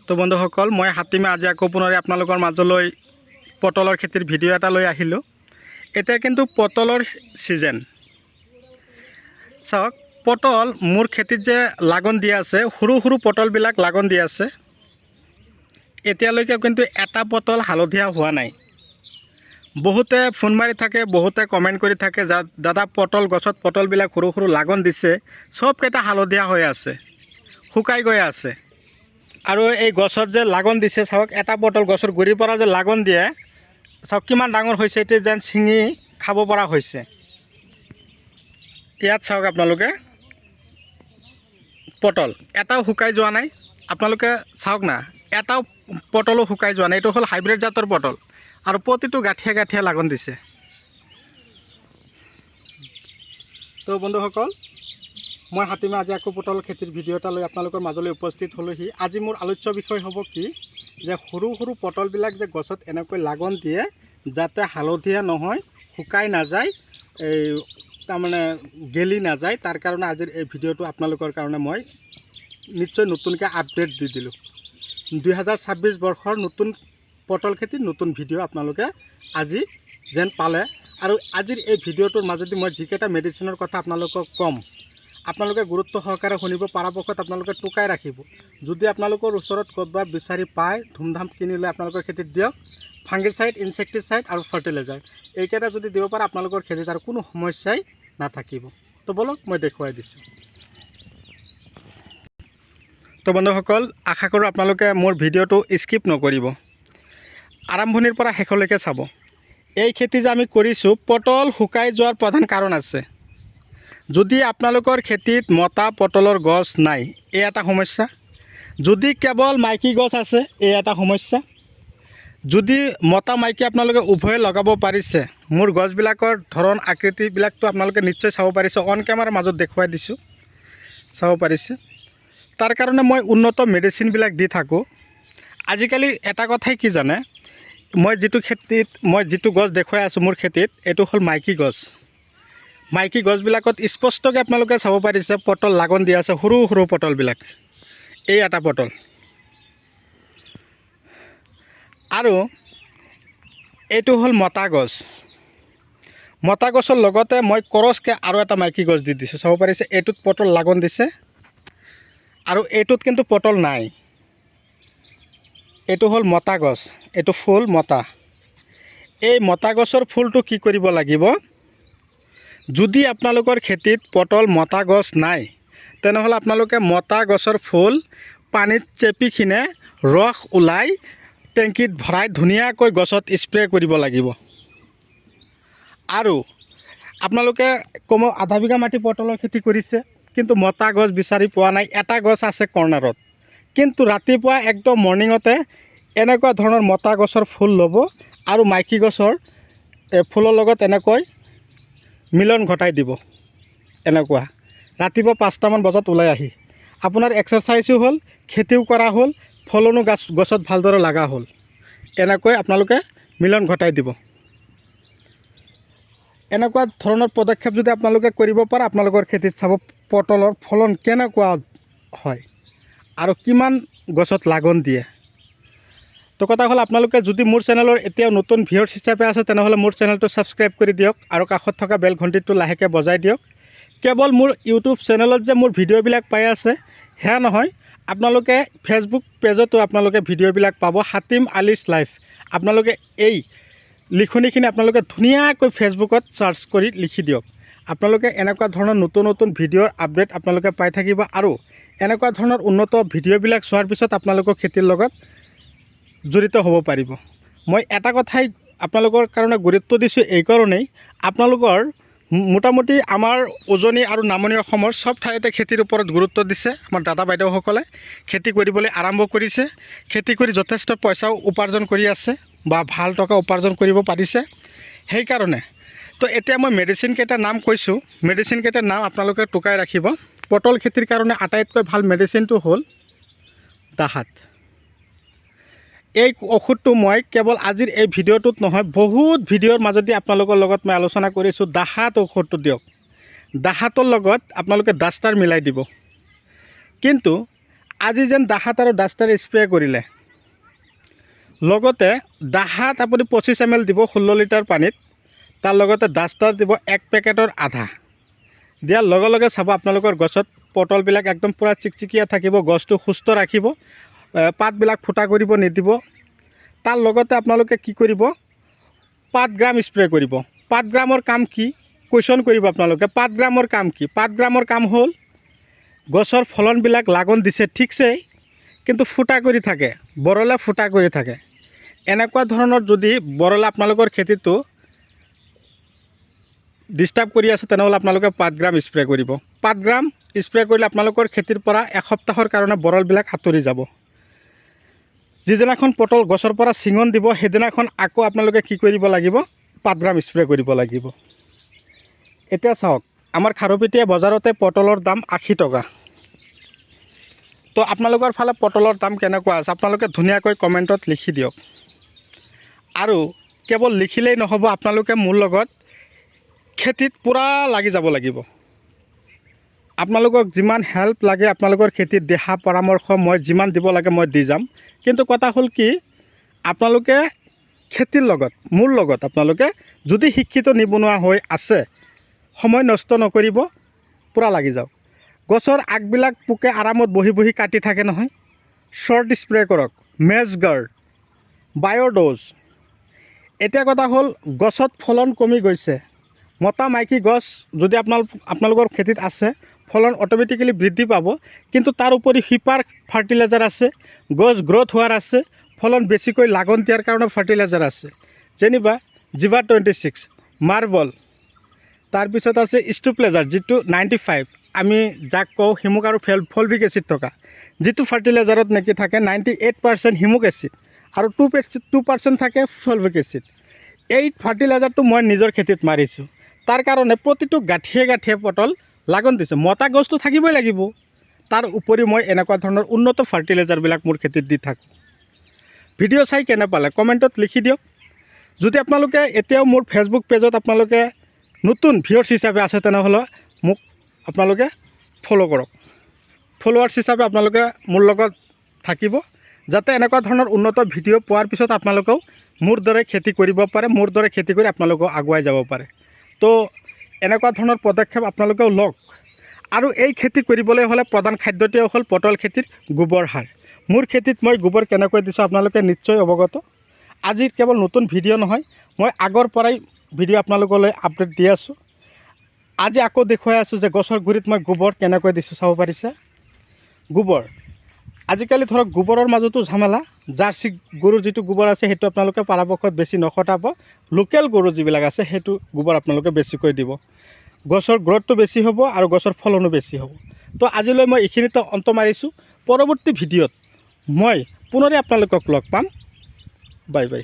তো বন্ধুসকল মই হাতীমে আজি আকৌ পুনৰে আপোনালোকৰ মাজলৈ পটলৰ খেতিৰ ভিডিঅ' এটা লৈ আহিলোঁ। এতিয়া কিন্তু পটলৰ সিজন চাওক, পটল মোৰ খেতিত যে লাগন দি আছে, সৰু সৰু পটলবিলাক লাগন দি আছে। এতিয়ালৈকে কিন্তু এটা পটল হালধীয়া হোৱা নাই। বহুতে ফোন মাৰি থাকে, বহুতে কমেণ্ট কৰি থাকে যে দাদা পটল গছত পটলবিলাক সৰু সৰু লাগন দিছে, সবকেইটা হালধীয়া হৈ আছে, শুকাই গৈ আছে। আৰু এই গছত যে লাগন দিছে চাওক, এটা পটল গছৰ গুৰিৰ পৰা যে লাগন দিয়ে চাওক কিমান ডাঙৰ হৈছে, এতিয়া যেন ছিঙি খাব পৰা হৈছে। ইয়াত চাওক আপোনালোকে পটল এটাও শুকাই যোৱা নাই। আপোনালোকে চাওক না, এটাও পটলো শুকাই যোৱা নাই। এইটো হ'ল হাইব্ৰিড জাতৰ পটল আৰু প্ৰতিটো গাঁঠিয়ে গাঁঠিয়ে লাগন দিছে। তো বন্ধুসকল, মই হাতীমে আজি আকৌ পটল খেতিৰ ভিডিঅ' এটা লৈ আপোনালোকৰ মাজলৈ উপস্থিত হ'লোহি। আজি মোৰ আলোচ্য বিষয় হ'ব কি, যে সৰু সৰু পটলবিলাক যে গছত এনেকৈ লাগন দিয়ে যাতে হালধীয়া নহয়, শুকাই নাযায়, এই তাৰমানে গেলি নাযায়, তাৰ কাৰণে আজিৰ এই ভিডিঅ'টো আপোনালোকৰ কাৰণে মই নিশ্চয় নতুনকৈ আপডেট দি দিলোঁ। 2026 বৰ্ষৰ নতুন পটল খেতিৰ নতুন ভিডিঅ' আপোনালোকে আজি যেন পালে। আৰু আজিৰ এই ভিডিঅ'টোৰ মাজেদি মই যিকেইটা মেডিচিনৰ কথা আপোনালোকক ক'ম, আপোনালোকে গুৰুত্ব সহকাৰে শুনিব। পৰাপক্ষত আপোনালোকে টুকাই ৰাখিব। যদি আপোনালোকৰ ওচৰত ক'ৰবাত বিচাৰি পায়, ধুমধাম কিনি লৈ আপোনালোকৰ খেতিত দিয়ক। ফাংগিচাইড, ইনছেক্টিচাইড আৰু ফাৰ্টিলাইজাৰ এইকেইটা যদি দিব পাৰে, আপোনালোকৰ খেতিত আৰু কোনো সমস্যাই নাথাকিব। তো বলক মই দেখুৱাই দিছোঁ। তো বন্ধুসকল, আশা কৰোঁ আপোনালোকে মোৰ ভিডিঅ'টো স্কিপ নকৰিব, আৰম্ভণিৰ পৰা শেষলৈকে চাব। এই খেতি যে আমি কৰিছোঁ, পটল শুকাই যোৱাৰ প্ৰধান কাৰণ আছে। যদি আপোনালোকৰ খেতিত মতা পটলৰ গছ নাই, এই এটা সমস্যা। যদি কেৱল মাইকী গছ আছে, এই এটা সমস্যা। যদি মতা মাইকী আপোনালোকে উভয়ে লগাব পাৰিছে, মোৰ গছবিলাকৰ ধৰণ আকৃতিবিলাকতো আপোনালোকে নিশ্চয় চাব পাৰিছে, অন কেমেৰাৰ মাজত দেখুৱাই দিছোঁ, চাব পাৰিছে। তাৰ কাৰণে মই উন্নত মেডিচিনবিলাক দি থাকোঁ। আজিকালি এটা কথাই কি জানে, মই যিটো গছ দেখুৱাই আছোঁ মোৰ খেতিত, এইটো হ'ল মাইকী গছ। মাইকী গছবিলাকত স্পষ্টকৈ আপোনালোকে চাব পাৰিছে পটল লাগন দি আছে, সৰু সৰু পটলবিলাক। এই এটা পটল। আৰু এইটো হ'ল মতা গছ। মতা গছৰ লগতে মই কৰচকৈ আৰু এটা মাইকী গছ দি দিছোঁ, চাব পাৰিছে। এইটোত পটল লাগন দিছে আৰু এইটোত কিন্তু পটল নাই। এইটো হ'ল মতা গছ, এইটো ফুল মতা। এই মতা গছৰ ফুলটো কি কৰিব লাগিব, যদি আপোনালোকৰ খেতিত পটল মতা গছ নাই, তেনেহ'লে আপোনালোকে মতা গছৰ ফুল পানীত চেপি কিনে ৰস ওলাই টেংকিত ভৰাই ধুনীয়াকৈ গছত স্প্ৰে কৰিব লাগিব। আৰু আপোনালোকে কমেও আধা বিঘা মাটি পটলৰ খেতি কৰিছে, কিন্তু মতা গছ বিচাৰি পোৱা নাই। এটা গছ আছে কৰ্ণাৰত, কিন্তু ৰাতিপুৱা একদম মৰ্ণিঙতে এনেকুৱা ধৰণৰ মতা গছৰ ফুল ল'ব আৰু মাইকী গছৰ ফুলৰ লগত এনেকৈ মিলন ঘটাই দিব। এনেকুৱা ৰাতিপুৱা 5টামান বজাত ওলাই আহি আপোনাৰ এক্সাৰচাইজো হ'ল, খেতিও কৰা হ'ল, ফলনো গছত ভালদৰে লগা হ'ল। এনেকৈ আপোনালোকে মিলন ঘটাই দিব। এনেকুৱা ধৰণৰ পদক্ষেপ যদি আপোনালোকে কৰিব পাৰে, আপোনালোকৰ খেতিত চাব পটলৰ ফলন কেনেকুৱা হয় আৰু কিমান গছত লাগন দিয়ে। তো কথা হ'ল, আপোনালোকে যদি মোৰ চেনেলৰ এতিয়াও নতুন ভিউৱাৰ্ছ হিচাপে আছে, তেনেহ'লে মোৰ চেনেলটো ছাবস্ক্ৰাইব কৰি দিয়ক আৰু কাষত থকা বেল ঘণ্টিটো লাহেকৈ বজাই দিয়ক। কেৱল মোৰ ইউটিউব চেনেলত যে মোৰ ভিডিঅ'বিলাক পাই আছে সেয়া নহয়, আপোনালোকে ফেচবুক পেজতো আপোনালোকে ভিডিঅ'বিলাক পাব, হাতীম আলিছ লাইফ। আপোনালোকে এই লিখনিখিনি আপোনালোকে ধুনীয়াকৈ ফেচবুকত চাৰ্চ কৰি লিখি দিয়ক। আপোনালোকে এনেকুৱা ধৰণৰ নতুন নতুন ভিডিঅ'ৰ আপডেট আপোনালোকে পাই থাকিব। আৰু এনেকুৱা ধৰণৰ উন্নত ভিডিঅ'বিলাক চোৱাৰ পিছত আপোনালোকৰ খেতিৰ লগত জড়িত হ'ব পাৰিব। মই এটা কথাই আপোনালোকৰ কাৰণে গুৰুত্ব দিছোঁ এইকাৰণেই, আপোনালোকৰ মোটামুটি আমাৰ উজনি আৰু নামনি অসমৰ চব ঠাইতে খেতিৰ ওপৰত গুৰুত্ব দিছে। আমাৰ দাদা বাইদেউসকলে খেতি কৰিবলৈ আৰম্ভ কৰিছে, খেতি কৰি যথেষ্ট পইচাও উপাৰ্জন কৰি আছে বা ভাল টকা উপাৰ্জন কৰিব পাৰিছে। সেইকাৰণে তো এতিয়া মই মেডিচিনকেইটাৰ নাম কৈছোঁ, মেডিচিনকেইটাৰ নাম আপোনালোকে টুকাই ৰাখিব। পটল খেতিৰ কাৰণে আটাইতকৈ ভাল মেডিচিনটো হ'ল দাহাত। এই ঔষধটো মই কেৱল আজিৰ এই ভিডিঅ'টোত নহয়, বহুত ভিডিঅ'ৰ মাজেদি আপোনালোকৰ লগত মই আলোচনা কৰিছোঁ। দাহাত ঔষধটো দিয়ক। দাহাতৰ লগত আপোনালোকে ডাষ্টাৰ মিলাই দিব। কিন্তু আজি যেন দাহাত আৰু ডাষ্টাৰ স্প্ৰে কৰিলে, লগতে দাহাত আপুনি 25 ml দিব 16 লিটাৰ পানীত, তাৰ লগতে ডাষ্টাৰ দিব 1 পেকেটৰ আধা। দিয়াৰ লগে লগে চাব আপোনালোকৰ গছত পটলবিলাক একদম পূৰা চিকচিকীয়া থাকিব, গছটো সুস্থ ৰাখিব, পাতবিলাক ফুটা কৰিব নিদিব। তাৰ লগতে আপোনালোকে কি কৰিব, 5 গ্ৰাম স্প্ৰে কৰিব। 5 গ্ৰামৰ কাম কি কুৱেশ্যন কৰিব আপোনালোকে, 5 গ্ৰামৰ কাম কি? 5 গ্ৰামৰ কাম হ'ল গছৰ ফলনবিলাক লাগন দিছে ঠিকছে, কিন্তু ফুটা কৰি থাকে, বৰলে ফুটা কৰি থাকে। এনেকুৱা ধৰণৰ যদি বৰলে আপোনালোকৰ খেতিটো ডিষ্টাৰ্ব কৰি আছে, তেনেহ'লে আপোনালোকে 5 গ্ৰাম স্প্ৰে কৰিব। 5 গ্ৰাম স্প্ৰে কৰিলে আপোনালোকৰ খেতিৰ পৰা এসপ্তাহৰ কাৰণে বৰলবিলাক আঁতৰি যাব। যিদিনাখন পটল গছৰ পৰা ছিঙন দিব, সেইদিনাখন আকৌ আপোনালোকে কি কৰিব লাগিব, 5 গ্ৰাম স্প্ৰে কৰিব লাগিব। এতিয়া চাওক, আমাৰ খাৰুপেটীয়া বজাৰতে পটলৰ দাম 80 টকা। তো আপোনালোকৰ ফালে পটলৰ দাম কেনেকুৱা আছে আপোনালোকে ধুনীয়াকৈ কমেণ্টত লিখি দিয়ক। আৰু কেৱল লিখিলেই নহ'ব, আপোনালোকে মোৰ লগত খেতিত পূৰা লাগি যাব লাগিব। আপোনালোকক যিমান হেল্প লাগে, আপোনালোকৰ খেতিত দিহা পৰামৰ্শ মই যিমান দিব লাগে মই দি যাম। কিন্তু কথা হ'ল কি, আপোনালোকে খেতিৰ লগত মোৰ লগত আপোনালোকে যদি শিক্ষিত নিবনুৱা হৈ আছে, সময় নষ্ট নকৰিব, পূৰা লাগি যাওক। গছৰ আগবিলাক পোকে আৰামত বহি বহি কাটি থাকে নহয়, শ্বৰ্ট স্প্ৰে কৰক, মেজ গাৰ্ড, বায়'ড'জ। এতিয়া কথা হ'ল, গছত ফলন কমি গৈছে, মতা মাইকী গছ যদি আপোনালোকৰ খেতিত আছে, ফলন অট'মেটিকেলি বৃদ্ধি পাব। কিন্তু তাৰ উপৰি হিপাৰ ফাৰ্টিলাইজাৰ আছে, গছ গ্ৰ'থ হোৱাৰ আছে, ফলন বেছিকৈ লাগন দিয়াৰ কাৰণে ফাৰ্টিলাইজাৰ আছে, যেনিবা জিভা 26, মাৰ্বল, তাৰপিছত আছে ষ্টুপ্লেজাৰ যিটো 95, আমি যাক কওঁ হিমুক আৰু ফলভিক এচিড থকা, যিটো ফাৰ্টিলাইজাৰত নেকি থাকে 98% হিমুক এচিড আৰু 2% থাকে ফলভিক এচিড। এই ফাৰ্টিলাইজাৰটো মই নিজৰ খেতিত মাৰিছোঁ, তাৰ কাৰণে প্ৰতিটো গাঁঠিয়ে গাঁঠিয়ে পটল লাগন দিছে। মতা গছটো থাকিবই লাগিব, তাৰ উপৰি মই এনেকুৱা ধৰণৰ উন্নত ফাৰ্টিলাইজাৰবিলাক মোৰ খেতিত দি থাকোঁ। ভিডিঅ' চাই কেনে পালে কমেণ্টত লিখি দিয়ক। যদি আপোনালোকে এতিয়াও মোৰ ফেচবুক পেজত আপোনালোকে নতুন ভিউৱাৰ্ছ হিচাপে আছে, তেনেহ'লে মোক আপোনালোকে ফ'ল' কৰক। ফলোৱাৰ্ছ হিচাপে আপোনালোকে মোৰ লগত থাকিব, যাতে এনেকুৱা ধৰণৰ উন্নত ভিডিঅ' পোৱাৰ পিছত আপোনালোকেও মোৰ দৰে খেতি কৰিব পাৰে, মোৰ দৰে খেতি কৰি আপোনালোকেও আগুৱাই যাব পাৰে। তো এনেকুৱা ধৰণৰ পদক্ষেপ আপোনালোকেও লওক। আৰু এই খেতি কৰিবলৈ হ'লে প্ৰধান খাদ্যটোৱে হ'ল পটল খেতিৰ গোবৰ সাৰ। মোৰ খেতিত মই গোবৰ কেনেকৈ দিছোঁ আপোনালোকে নিশ্চয় অৱগত। আজি কেৱল নতুন ভিডিঅ' নহয়, মই আগৰ পৰাই ভিডিঅ' আপোনালোকলৈ আপডেট দি আছোঁ। আজি আকৌ দেখুৱাই আছোঁ যে গছৰ গুৰিত মই গোবৰ কেনেকৈ দিছোঁ, চাব পাৰিছে। গোবৰ আজিকালি ধৰক গোবৰৰ মাজতো ঝামেলা, জাৰ্চি গৰুৰ যিটো গোবৰ আছে সেইটো আপোনালোকে পৰাপক্ষত বেছি নখটাব, লোকেল গৰু যিবিলাক আছে সেইটো গোবৰ আপোনালোকে বেছিকৈ দিব। গছৰ গ্ৰথটো বেছি হ'ব আৰু গছৰ ফলনো বেছি হ'ব। তো আজিলৈ মই এইখিনিতে অন্ত মাৰিছোঁ। পৰৱৰ্তী ভিডিঅ'ত মই পুনৰে আপোনালোকক লগ পাম। Bye bye.